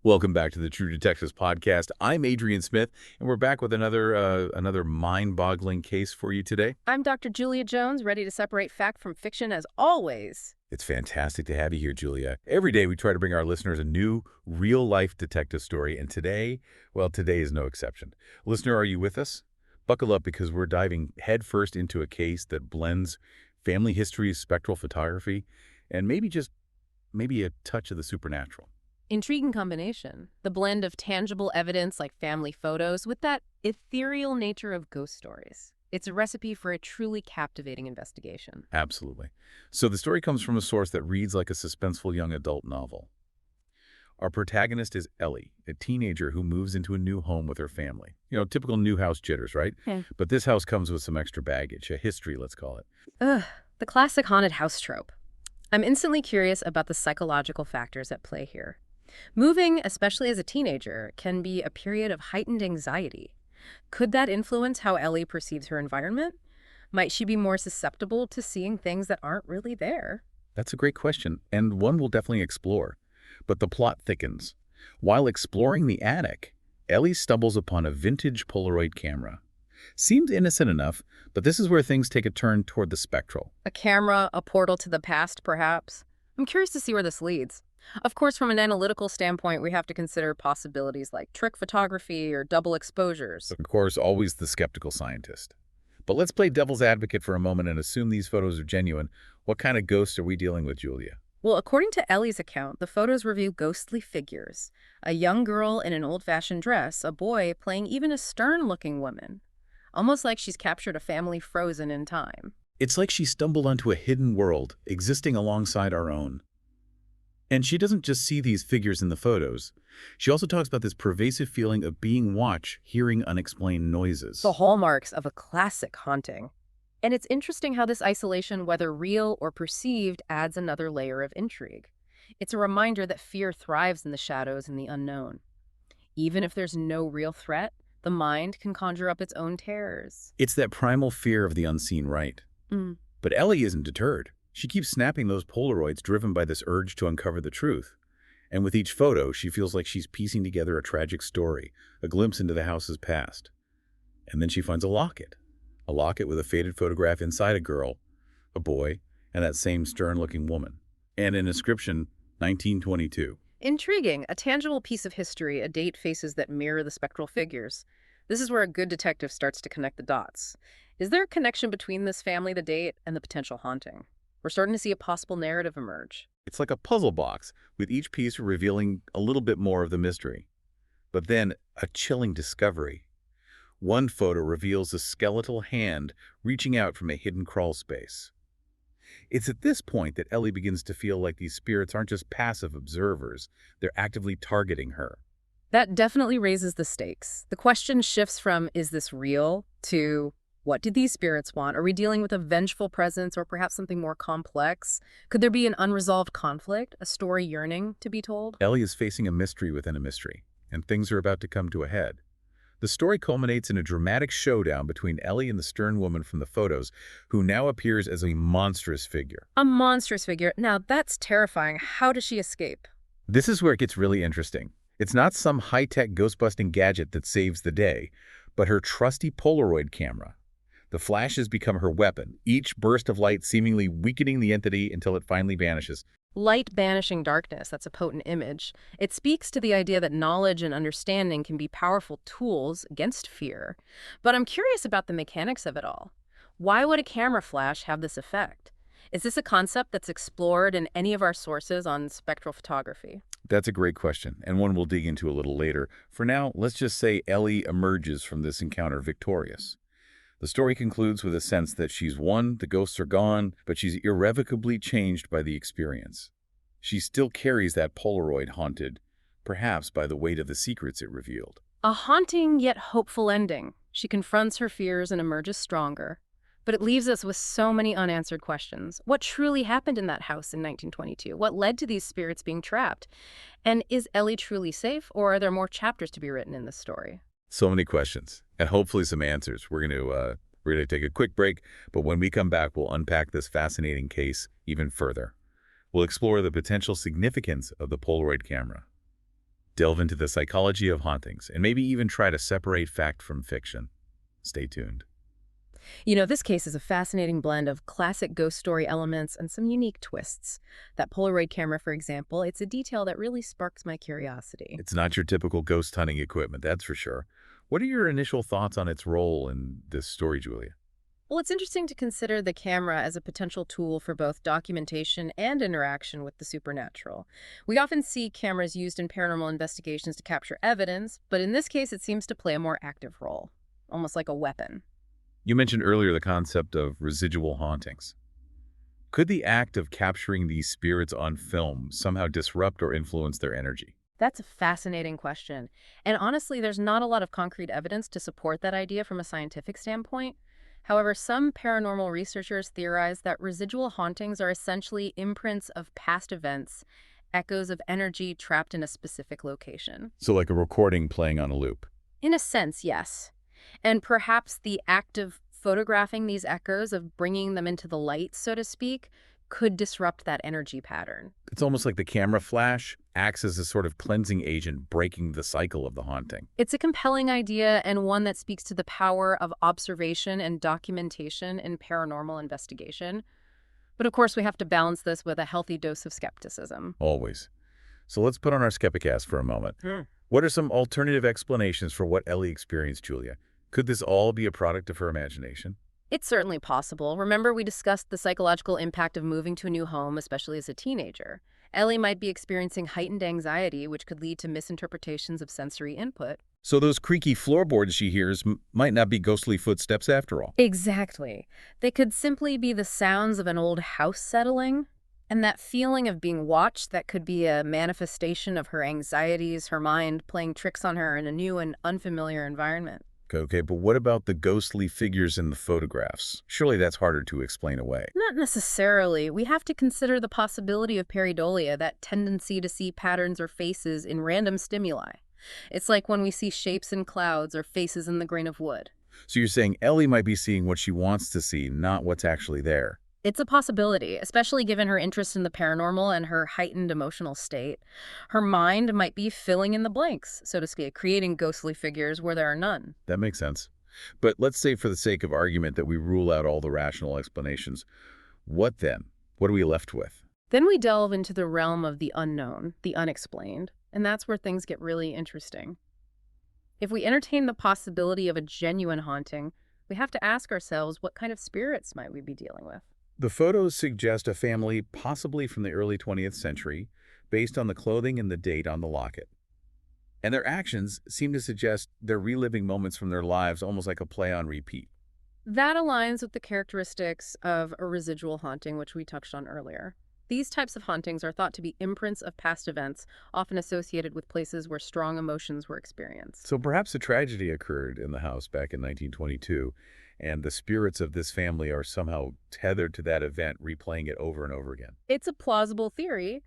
Welcome back to the True Detectives podcast. I'm Adrian Smith, and we're back with another mind-boggling case for you today. I'm Dr. Julia Jones, ready to separate fact from fiction as always. It's fantastic to have you here, Julia. Every day we try to bring our listeners a new, real-life detective story, and today, well, today is no exception. Listener, are you with us? Buckle up because we're diving headfirst into a case that blends family history, spectral photography, and maybe a touch of the supernatural. Intriguing combination. The blend of tangible evidence like family photos with that ethereal nature of ghost stories. It's a recipe for a truly captivating investigation. Absolutely. So the story comes from a source that reads like a suspenseful young adult novel. Our protagonist is Ellie, a teenager who moves into a new home with her family. Typical new house jitters, right? Yeah. But this house comes with some extra baggage, a history, let's call it. Ugh, the classic haunted house trope. I'm instantly curious about the psychological factors at play here. Moving, especially as a teenager, can be a period of heightened anxiety. Could that influence how Ellie perceives her environment? Might she be more susceptible to seeing things that aren't really there? That's a great question, and one we'll definitely explore. But the plot thickens. While exploring the attic, Ellie stumbles upon a vintage Polaroid camera. Seems innocent enough, but this is where things take a turn toward the spectral. A camera, a portal to the past, perhaps? I'm curious to see where this leads. Of course, from an analytical standpoint, we have to consider possibilities like trick photography or double exposures. Of course, always the skeptical scientist. But let's play devil's advocate for a moment and assume these photos are genuine. What kind of ghosts are we dealing with, Julia? Well, according to Ellie's account, the photos reveal ghostly figures. A young girl in an old-fashioned dress, a boy playing even a stern-looking woman. Almost like she's captured a family frozen in time. It's like she stumbled onto a hidden world, existing alongside our own. And she doesn't just see these figures in the photos. She also talks about this pervasive feeling of being watched, hearing unexplained noises. The hallmarks of a classic haunting. And it's interesting how this isolation, whether real or perceived, adds another layer of intrigue. It's a reminder that fear thrives in the shadows and the unknown. Even if there's no real threat, the mind can conjure up its own terrors. It's that primal fear of the unseen, right? But Ellie isn't deterred. She keeps snapping those Polaroids driven by this urge to uncover the truth. And with each photo, she feels like she's piecing together a tragic story, a glimpse into the house's past. And then she finds a locket with a faded photograph inside a girl, a boy, and that same stern-looking woman. And an inscription, 1922. Intriguing. A tangible piece of history, a date faces that mirror the spectral figures. This is where a good detective starts to connect the dots. Is there a connection between this family, the date, and the potential haunting? We're starting to see a possible narrative emerge. It's like a puzzle box, with each piece revealing a little bit more of the mystery. But then, a chilling discovery. One photo reveals a skeletal hand reaching out from a hidden crawl space. It's at this point that Ellie begins to feel like these spirits aren't just passive observers, they're actively targeting her. That definitely raises the stakes. The question shifts from, is this real, to, what did these spirits want? Are we dealing with a vengeful presence or perhaps something more complex? Could there be an unresolved conflict, a story yearning to be told? Ellie is facing a mystery within a mystery, and things are about to come to a head. The story culminates in a dramatic showdown between Ellie and the stern woman from the photos, who now appears as a monstrous figure. A monstrous figure. Now, that's terrifying. How does she escape? This is where it gets really interesting. It's not some high-tech ghost-busting gadget that saves the day, but her trusty Polaroid camera. The flashes become her weapon, each burst of light seemingly weakening the entity until it finally vanishes. Light banishing darkness, that's a potent image. It speaks to the idea that knowledge and understanding can be powerful tools against fear. But I'm curious about the mechanics of it all. Why would a camera flash have this effect? Is this a concept that's explored in any of our sources on spectral photography? That's a great question, and one we'll dig into a little later. For now, let's just say Ellie emerges from this encounter victorious. The story concludes with a sense that she's won, the ghosts are gone, but she's irrevocably changed by the experience. She still carries that Polaroid haunted, perhaps by the weight of the secrets it revealed. A haunting yet hopeful ending. She confronts her fears and emerges stronger. But it leaves us with so many unanswered questions. What truly happened in that house in 1922? What led to these spirits being trapped? And is Ellie truly safe, or are there more chapters to be written in this story? So many questions, and hopefully some answers. We're going to take a quick break, but when we come back, we'll unpack this fascinating case even further. We'll explore the potential significance of the Polaroid camera. delve into the psychology of hauntings, and maybe even try to separate fact from fiction. Stay tuned. This case is a fascinating blend of classic ghost story elements and some unique twists. That Polaroid camera, for example, it's a detail that really sparks my curiosity. It's not your typical ghost hunting equipment, that's for sure. What are your initial thoughts on its role in this story, Julia? Well, it's interesting to consider the camera as a potential tool for both documentation and interaction with the supernatural. We often see cameras used in paranormal investigations to capture evidence, but in this case, it seems to play a more active role, almost like a weapon. You mentioned earlier the concept of residual hauntings. Could the act of capturing these spirits on film somehow disrupt or influence their energy? That's a fascinating question. And honestly, there's not a lot of concrete evidence to support that idea from a scientific standpoint. However, some paranormal researchers theorize that residual hauntings are essentially imprints of past events, echoes of energy trapped in a specific location. So like a recording playing on a loop. In a sense, yes. And perhaps the act of photographing these echoes, of bringing them into the light, so to speak, could disrupt that energy pattern. It's almost like the camera flash acts as a sort of cleansing agent, breaking the cycle of the haunting. It's a compelling idea and one that speaks to the power of observation and documentation in paranormal investigation. But of course, we have to balance this with a healthy dose of skepticism. Always. So let's put on our skeptic ass for a moment. What are some alternative explanations for what Ellie experienced, Julia? Could this all be a product of her imagination? It's certainly possible. Remember, we discussed the psychological impact of moving to a new home, especially as a teenager. Ellie might be experiencing heightened anxiety, which could lead to misinterpretations of sensory input. So those creaky floorboards she hears might not be ghostly footsteps after all. Exactly. They could simply be the sounds of an old house settling. And that feeling of being watched, that could be a manifestation of her anxieties, her mind playing tricks on her in a new and unfamiliar environment. Okay, but what about the ghostly figures in the photographs? Surely that's harder to explain away. Not necessarily. We have to consider the possibility of pareidolia, that tendency to see patterns or faces in random stimuli. It's like when we see shapes in clouds or faces in the grain of wood. So you're saying Ellie might be seeing what she wants to see, not what's actually there. It's a possibility, especially given her interest in the paranormal and her heightened emotional state. Her mind might be filling in the blanks, so to speak, creating ghostly figures where there are none. That makes sense. But let's say for the sake of argument that we rule out all the rational explanations. What then? What are we left with? Then we delve into the realm of the unknown, the unexplained, and that's where things get really interesting. If we entertain the possibility of a genuine haunting, we have to ask ourselves, what kind of spirits might we be dealing with? The photos suggest a family possibly from the early 20th century, based on the clothing and the date on the locket. And their actions seem to suggest they're reliving moments from their lives, almost like a play on repeat. That aligns with the characteristics of a residual haunting, which we touched on earlier. These types of hauntings are thought to be imprints of past events, often associated with places where strong emotions were experienced. So perhaps a tragedy occurred in the house back in 1922, and the spirits of this family are somehow tethered to that event, replaying it over and over again. It's a plausible theory,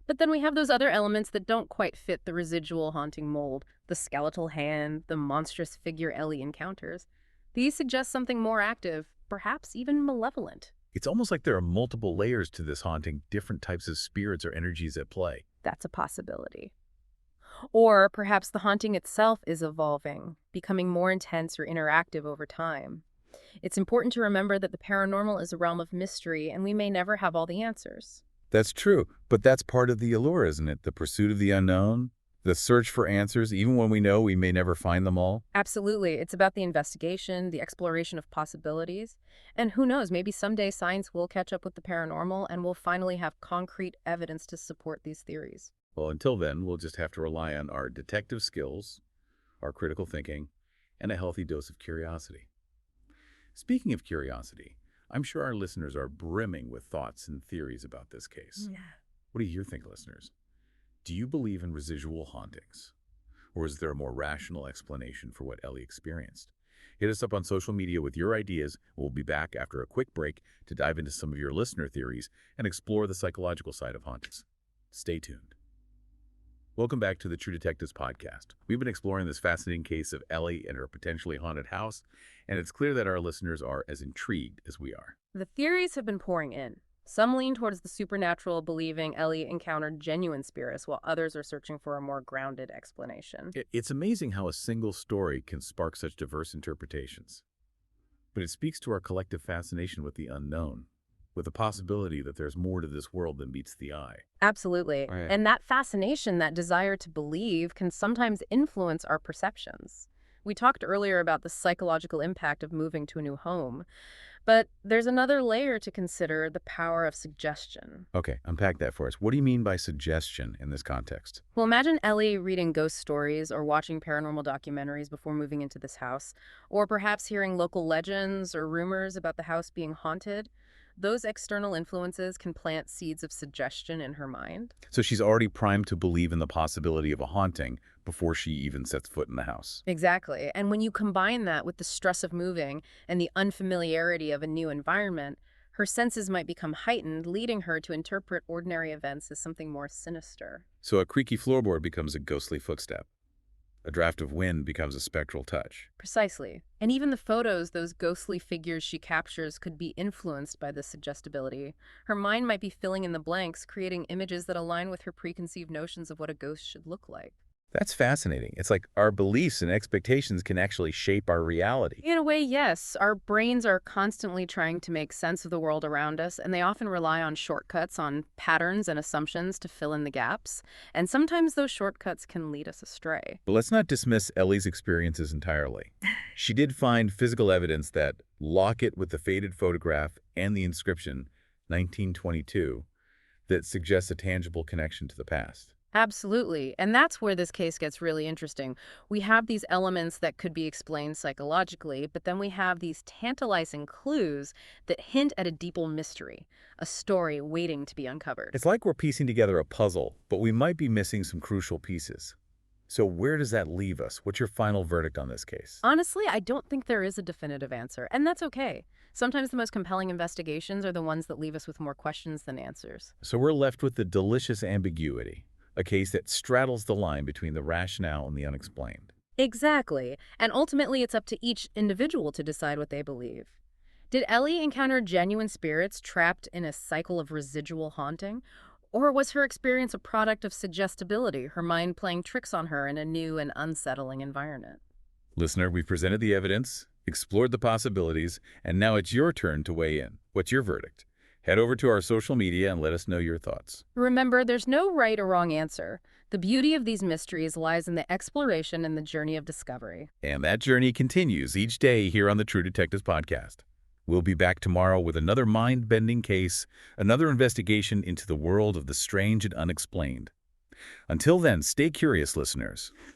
but then we have those other elements that don't quite fit the residual haunting mold. The skeletal hand, the monstrous figure Ellie encounters. These suggest something more active, perhaps even malevolent. It's almost like there are multiple layers to this haunting, different types of spirits or energies at play. That's a possibility. Or perhaps the haunting itself is evolving, becoming more intense or interactive over time. It's important to remember that the paranormal is a realm of mystery, and we may never have all the answers. That's true, but that's part of the allure, isn't it? The pursuit of the unknown, the search for answers, even when we know we may never find them all. Absolutely. It's about the investigation, the exploration of possibilities. And who knows, maybe someday science will catch up with the paranormal and we'll finally have concrete evidence to support these theories. Well, until then, we'll just have to rely on our detective skills, our critical thinking, and a healthy dose of curiosity. Speaking of curiosity, I'm sure our listeners are brimming with thoughts and theories about this case. Yeah. What do you think, listeners? Do you believe in residual hauntings? Or is there a more rational explanation for what Ellie experienced? Hit us up on social media with your ideas. We'll be back after a quick break to dive into some of your listener theories and explore the psychological side of hauntings. Stay tuned. Welcome back to the True Detectives podcast. We've been exploring this fascinating case of Ellie and her potentially haunted house, and it's clear that our listeners are as intrigued as we are. The theories have been pouring in. Some lean towards the supernatural, believing Ellie encountered genuine spirits, while others are searching for a more grounded explanation. It's amazing how a single story can spark such diverse interpretations. But it speaks to our collective fascination with the unknown, with the possibility that there's more to this world than meets the eye. Absolutely. Right. And that fascination, that desire to believe, can sometimes influence our perceptions. We talked earlier about the psychological impact of moving to a new home, but there's another layer to consider: the power of suggestion. Okay, unpack that for us. What do you mean by suggestion in this context? Well, imagine Ellie reading ghost stories or watching paranormal documentaries before moving into this house, or perhaps hearing local legends or rumors about the house being haunted. Those external influences can plant seeds of suggestion in her mind. So she's already primed to believe in the possibility of a haunting before she even sets foot in the house. Exactly. And when you combine that with the stress of moving and the unfamiliarity of a new environment, her senses might become heightened, leading her to interpret ordinary events as something more sinister. So a creaky floorboard becomes a ghostly footstep. A draft of wind becomes a spectral touch. Precisely. And even the photos, those ghostly figures she captures, could be influenced by this suggestibility. Her mind might be filling in the blanks, creating images that align with her preconceived notions of what a ghost should look like. That's fascinating. It's like our beliefs and expectations can actually shape our reality. In a way, yes. Our brains are constantly trying to make sense of the world around us, and they often rely on shortcuts, on patterns and assumptions to fill in the gaps. And sometimes those shortcuts can lead us astray. But let's not dismiss Ellie's experiences entirely. She did find physical evidence that locket with the faded photograph and the inscription, 1922, that suggests a tangible connection to the past. Absolutely. And that's where this case gets really interesting. We have these elements that could be explained psychologically, but then we have these tantalizing clues that hint at a deeper mystery, a story waiting to be uncovered. It's like we're piecing together a puzzle, but we might be missing some crucial pieces. So where does that leave us? What's your final verdict on this case? Honestly, I don't think there is a definitive answer, and that's okay. Sometimes the most compelling investigations are the ones that leave us with more questions than answers. So we're left with the delicious ambiguity, a case that straddles the line between the rationale and the unexplained. Exactly. And ultimately, it's up to each individual to decide what they believe. Did Ellie encounter genuine spirits trapped in a cycle of residual haunting? Or was her experience a product of suggestibility, her mind playing tricks on her in a new and unsettling environment? Listener, we've presented the evidence, explored the possibilities, and now it's your turn to weigh in. What's your verdict? Head over to our social media and let us know your thoughts. Remember, there's no right or wrong answer. The beauty of these mysteries lies in the exploration and the journey of discovery. And that journey continues each day here on the True Detectives podcast. We'll be back tomorrow with another mind-bending case, another investigation into the world of the strange and unexplained. Until then, stay curious, listeners.